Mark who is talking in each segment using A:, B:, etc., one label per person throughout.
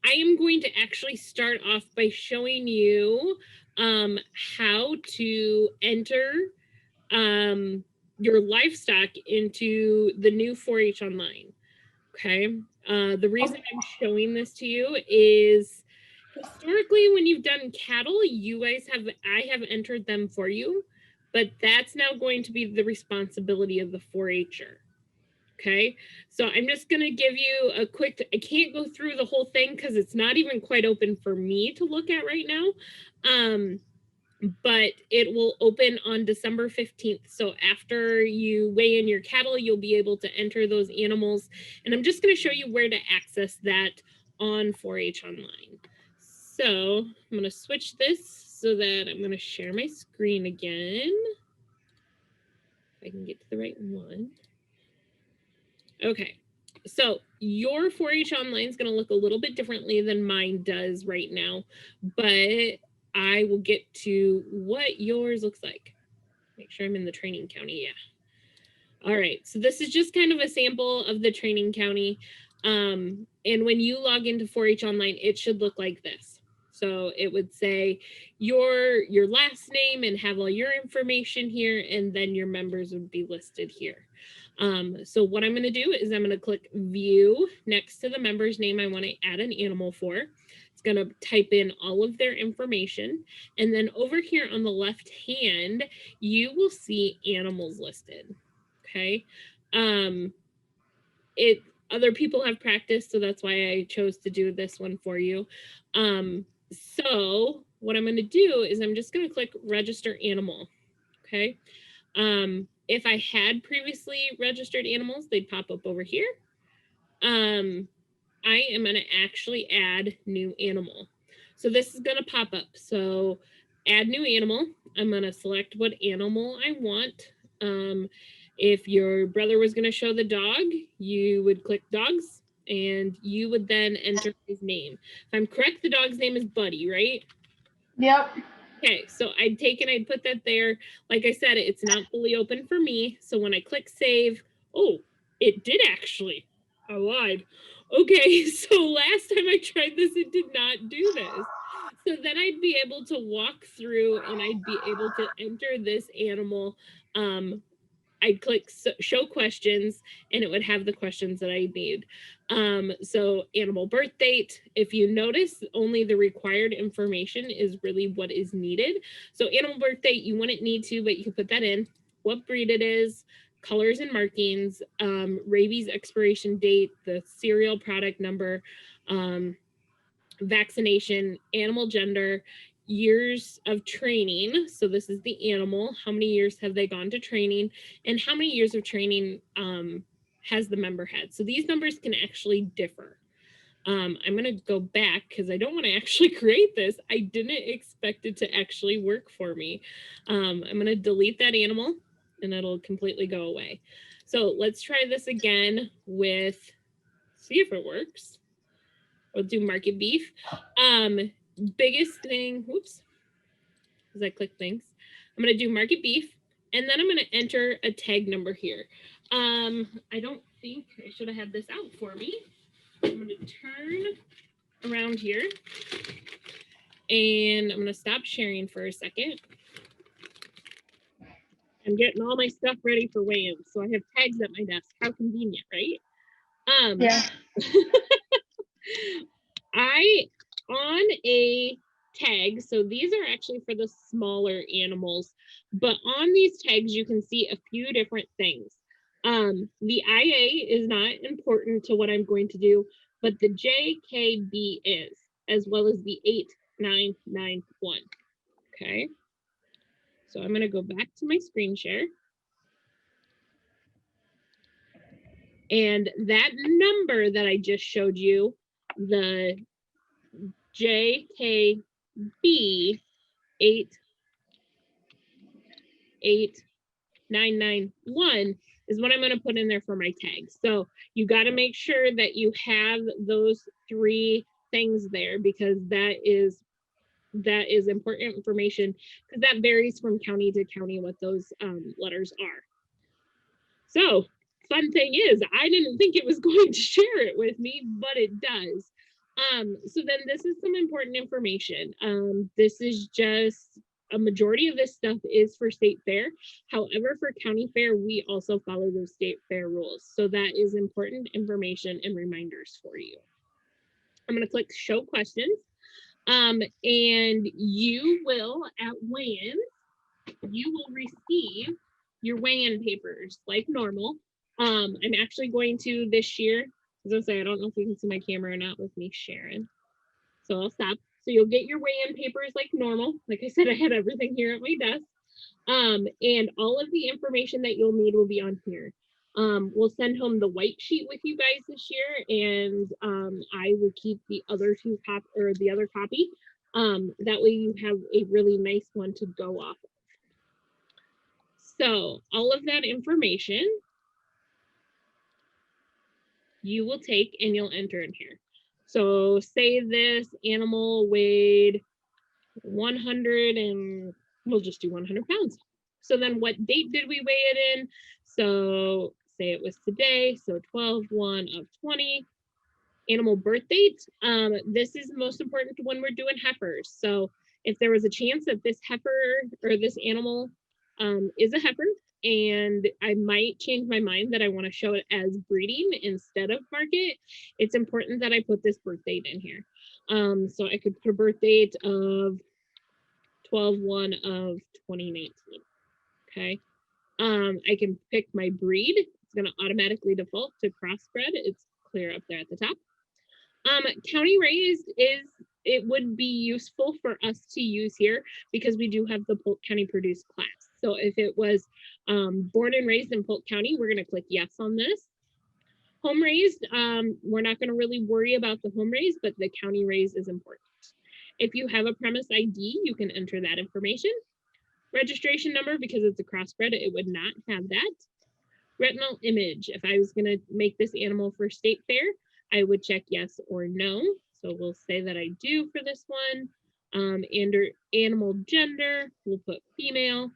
A: I am going to actually start off by showing you how to enter your livestock into the new 4-H online. Okay. The reason I'm showing this to you is historically when you've done cattle, I have entered them for you, but that's now going to be the responsibility of the 4-H'er. Okay, so I'm just going to give you a quick, I can't go through the whole thing because it's not even quite open for me to look at right now. But it will open on December 15th. So after you weigh in your cattle, you'll be able to enter those animals. And I'm just going to show you where to access that on 4-H Online. So I'm going to switch this so that I'm going to share my screen again. If I can get to the right one. Okay, so your 4-H Online is going to look a little bit differently than mine does right now, but I will get to what yours looks like. Make sure I'm in the training county, yeah. All right, so this is just kind of a sample of the training county. And when you log into 4-H Online, it should look like this. So it would say your last name and have all your information here, and then your members would be listed here. So what I'm going to do is I'm going to click view next to the member's name I want to add an animal for. It's going to type in all of their information. And then over here on the left hand, you will see animals listed. Okay. Other people have practiced, so that's why I chose to do this one for you. So what I'm going to do is I'm just going to click register animal. Okay. If I had previously registered animals, they'd pop up over here. I am going to actually add new animal. So this is going to pop up. So add new animal. I'm going to select what animal I want. If your brother was going to show the dog, you would click dogs and you would then enter his name. If I'm correct, the dog's name is Buddy, right?
B: Yep.
A: Okay, so I'd put that there. Like I said, it's not fully open for me. So when I click save, oh, it did actually. I lied. Okay, so last time I tried this, it did not do this. So then I'd be able to walk through and I'd be able to enter this animal. I'd click show questions and it would have the questions that I need. So animal birth date, if you notice, only the required information is really what is needed. So animal birth date, you wouldn't need to, but you can put that in. What breed it is, colors and markings, rabies expiration date, the serial product number, vaccination, animal gender, years of training. So this is the animal. How many years have they gone to training? And how many years of training has the member had? So these numbers can actually differ. I'm going to go back because I don't want to actually create this. I didn't expect it to actually work for me. I'm going to delete that animal and it'll completely go away. So let's try this again with, see if it works. We'll do market beef. Biggest thing, whoops, as I click things. I'm going to do market beef, and then I'm going to enter a tag number here. I don't think I should have had this out for me. I'm going to turn around here, and I'm going to stop sharing for a second. I'm getting all my stuff ready for weigh-in, so I have tags at my desk. How convenient, right?
B: Yeah.
A: On a tag, so these are actually for the smaller animals, but on these tags you can see a few different things. The IA is not important to what I'm going to do, but the JKB is, as well as the 8991. Okay, so I'm going to go back to my screen share. And that number that I just showed you, the JKB 88991 is what I'm going to put in there for my tags. So you got to make sure that you have those three things there because that is important information because that varies from county to county what those letters are. So fun thing is I didn't think it was going to share it with me, but it does. So then this is some important information. This is just a majority of this stuff is for state fair. However, for county fair, we also follow those state fair rules. So that is important information and reminders for you. I'm going to click show questions. And you will, at weigh-in, you will receive your weigh-in papers like normal. I'm actually going to this year, as I say, I don't know if you can see my camera or not with me sharing. So I'll stop. So you'll get your weigh-in papers like normal. Like I said, I had everything here at my desk. And all of the information that you'll need will be on here. We'll send home the white sheet with you guys this year, and I will keep the other the other copy. That way you have a really nice one to go off of. So all of that information you will take and you'll enter in here. So say this animal weighed 100 and we'll just do 100 pounds. So then what date did we weigh it in? So say it was today, so 12/1/20. Animal birth date. This is the most important when we're doing heifers. So if there was a chance that this heifer or this animal is a heifer, and I might change my mind that I want to show it as breeding instead of market, it's important that I put this birth date in here. So I could put a birth date of 12/1/2019. Okay. I can pick my breed. It's going to automatically default to crossbred. It's clear up there at the top. County raised it would be useful for us to use here because we do have the Polk County produced class. So if it was born and raised in Polk County, we're going to click yes on this. Home raised, we're not going to really worry about the home raised, but the county raised is important. If you have a premise ID, you can enter that information. Registration number, because it's a crossbred, it would not have that. Retinal image, if I was going to make this animal for state fair, I would check yes or no. So we'll say that I do for this one. And animal gender, we'll put female.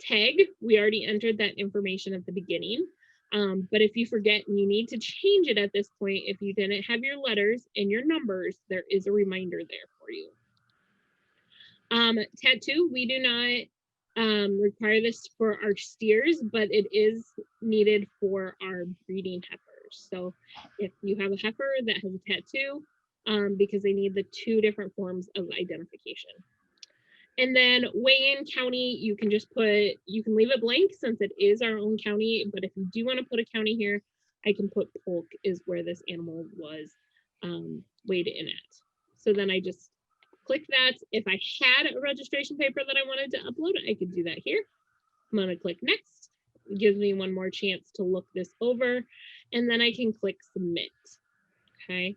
A: Tag, we already entered that information at the beginning. But if you forget and you need to change it at this point, if you didn't have your letters and your numbers, there is a reminder there for you. Tattoo, we do not require this for our steers, but it is needed for our breeding heifers. So if you have a heifer that has a tattoo, because they need the two different forms of identification. And then weigh-in county, you can just put, you can leave it blank since it is our own county, but if you do want to put a county here, I can put Polk is where this animal was weighed in at. So then I just click that. If I had a registration paper that I wanted to upload, I could do that here. I'm going to click next. It gives me one more chance to look this over, and then I can click submit. Okay.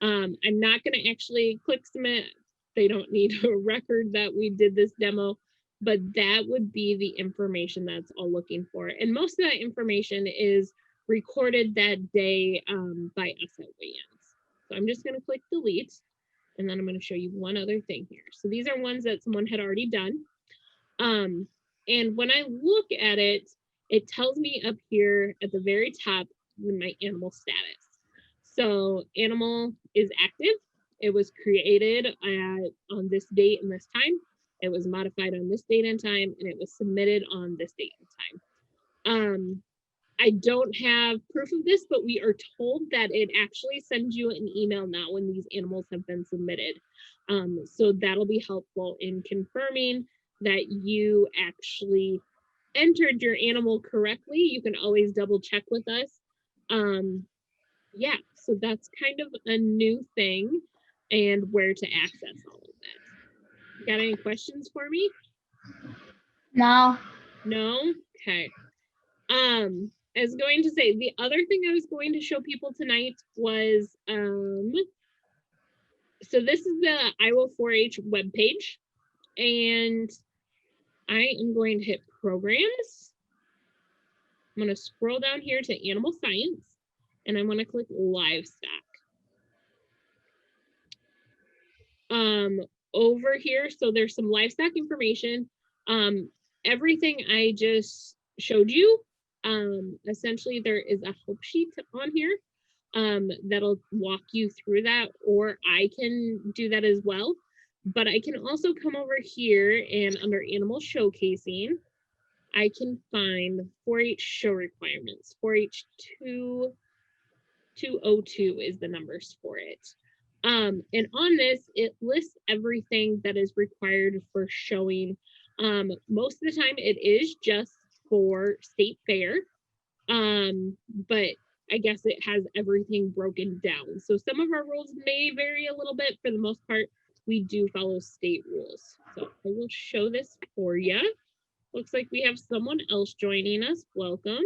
A: I'm not going to actually click submit. They don't need a record that we did this demo, but that would be the information that's all looking for. And most of that information is recorded that day by us at weigh-ins. So I'm just going to click delete. And then I'm going to show you one other thing here. So these are ones that someone had already done. And when I look at it, it tells me up here at the very top my animal status. So animal is active. It was created on this date and this time. It was modified on this date and time, and it was submitted on this date and time. I don't have proof of this, but we are told that it actually sends you an email now when these animals have been submitted. So that'll be helpful in confirming that you actually entered your animal correctly. You can always double check with us. Yeah, so that's kind of a new thing and where to access all of that. Got any questions for me?
B: No.
A: No? Okay. I was going to say, the other thing I was going to show people tonight was, so this is the Iowa 4-H webpage, and I am going to hit programs. I'm going to scroll down here to animal science, and I'm going to click livestock. Over here, so there's some livestock information. Everything I just showed you, essentially there is a help sheet on here. that'll walk you through that, or I can do that as well. But I can also come over here and under animal showcasing, I can find 4-H show requirements. 4-H 202 is the numbers for it. And on this, it lists everything that is required for showing. Most of the time it is just for state fair, but I guess it has everything broken down. So some of our rules may vary a little bit. For the most part, we do follow state rules. So I will show this for you. Looks like we have someone else joining us. Welcome.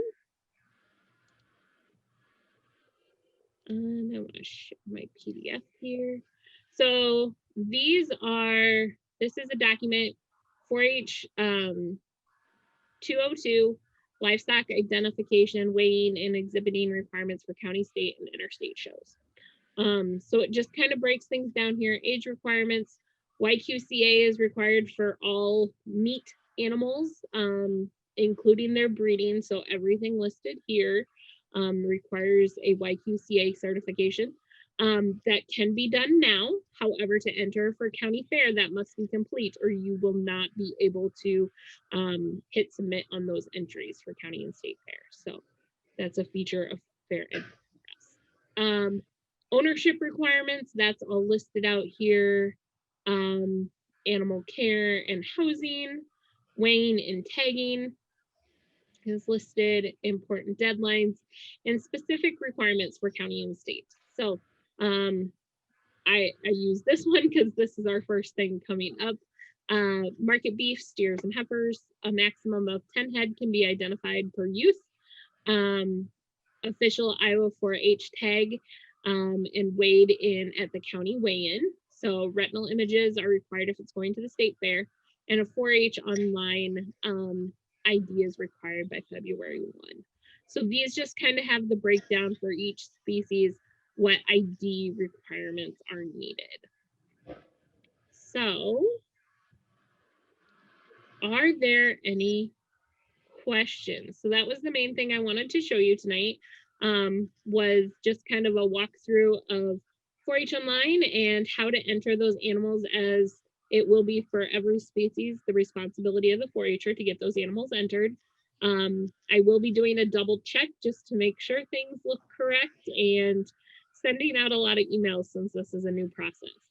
A: I want to show my PDF here. So this is a document 4-H 202, livestock identification, weighing, and exhibiting requirements for county, state, and interstate shows. So it just kind of breaks things down here. Age requirements, YQCA is required for all meat animals, including their breeding. So everything listed here requires a YQCA certification. That can be done now. However, to enter for county fair, that must be complete or you will not be able to hit submit on those entries for county and state fair. So that's a feature of Fair Ed Progress. Ownership requirements, that's all listed out here. Animal care and housing, weighing and tagging is listed, important deadlines, and specific requirements for county and state. So I use this one because this is our first thing coming up. Market beef, steers, and heifers, a maximum of 10 head can be identified per youth. Official Iowa 4-H tag and weighed in at the county weigh-in. So retinal images are required if it's going to the state fair, and a 4-H online ID is required by February 1. So these just kind of have the breakdown for each species, what ID requirements are needed. So are there any questions? So that was the main thing I wanted to show you tonight, was just kind of a walkthrough of 4-H online and how to enter those animals, as it will be for every species the responsibility of the 4-H'er to get those animals entered. I will be doing a double check just to make sure things look correct and sending out a lot of emails since this is a new process.